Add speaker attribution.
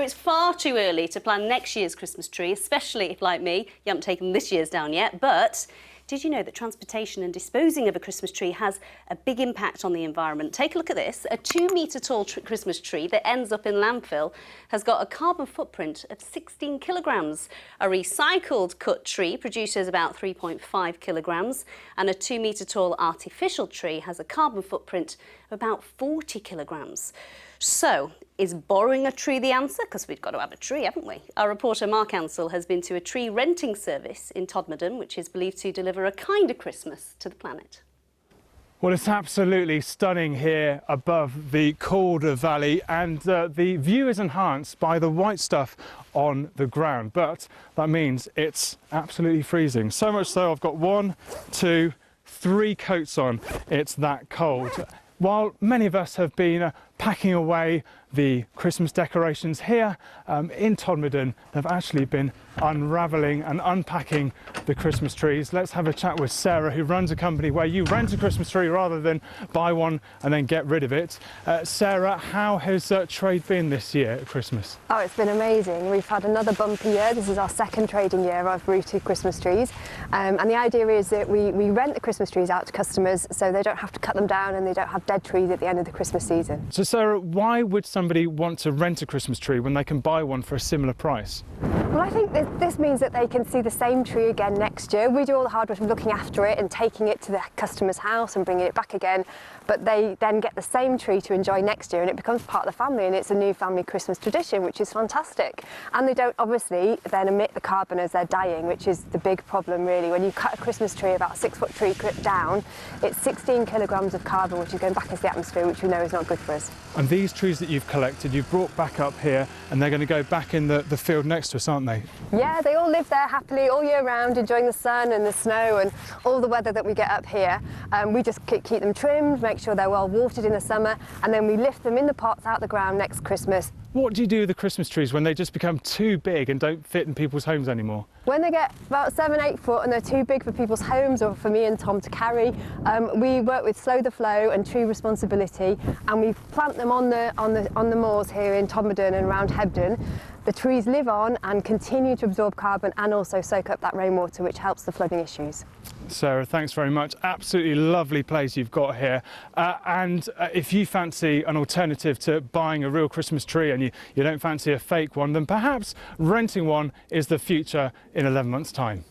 Speaker 1: it's far too early to plan next year's Christmas tree, especially if, like me, you haven't taken this year's down yet. But did you know that transportation and disposing of a Christmas tree has a big impact on the environment? Take a look at this. A 2-metre tall Christmas tree that ends up in landfill has got a carbon footprint of 16 kilograms. A recycled cut tree produces about 3.5 kilograms, and a 2-metre tall artificial tree has a carbon footprint of about 40 kilograms. So, is borrowing a tree the answer? Because we've got to have a tree, haven't we? Our reporter Mark Ansell has been to a tree renting service in Todmorden, which is believed to deliver a kinder Christmas to the planet.
Speaker 2: Well, it's absolutely stunning here above the Calder Valley, and the view is enhanced by the white stuff on the ground. But that means it's absolutely freezing. So much so I've got 1, 2, 3 coats on. It's that cold. While many of us have been packing away the Christmas decorations here in Todmorden, they've actually been unravelling and unpacking the Christmas trees. Let's have a chat with Sarah, who runs a company where you rent a Christmas tree rather than buy one and then get rid of it. Sarah, how has trade been this year at Christmas?
Speaker 3: Oh, it's been amazing. We've had another bumpy year. This is our second trading year of rooted Christmas trees. And the idea is that we rent the Christmas trees out to customers so they don't have to cut them down and they don't have dead trees at the end of the Christmas season.
Speaker 2: So Sarah, why would somebody want to rent a Christmas tree when they can buy one for a similar price?
Speaker 3: Well, I think this means that they can see the same tree again next year. We do all the hard work of looking after it and taking it to the customer's house and bringing it back again, but they then get the same tree to enjoy next year, and it becomes part of the family, and it's a new family Christmas tradition, which is fantastic. And they don't obviously then emit the carbon as they're dying, which is the big problem really. When you cut a Christmas tree, about a 6-foot tree down, it's 16 kilograms of carbon, which is going back into the atmosphere, which we know is not good for us.
Speaker 2: And these trees that you've collected, you've brought back up here, and they're going to go back in the field next to us, aren't they?
Speaker 3: Yeah, they all live there happily all year round, enjoying the sun and the snow and all the weather that we get up here. We just keep them trimmed, make sure they're well watered in the summer, and then we lift them in the pots out the ground next Christmas.
Speaker 2: What do you do with the Christmas trees when they just become too big and don't fit in people's homes anymore?
Speaker 3: When they get about 7-8 foot and they're too big for people's homes or for me and Tom to carry, we work with Slow the Flow and Tree Responsibility, and we plant them on the moors here in Todmorden and around Hebden. The trees live on and continue to absorb carbon and also soak up that rainwater, which helps the flooding issues.
Speaker 2: Sarah, thanks very much. Absolutely lovely place you've got here. And if you fancy an alternative to buying a real Christmas tree and you don't fancy a fake one, then perhaps renting one is the future in 11 months' time.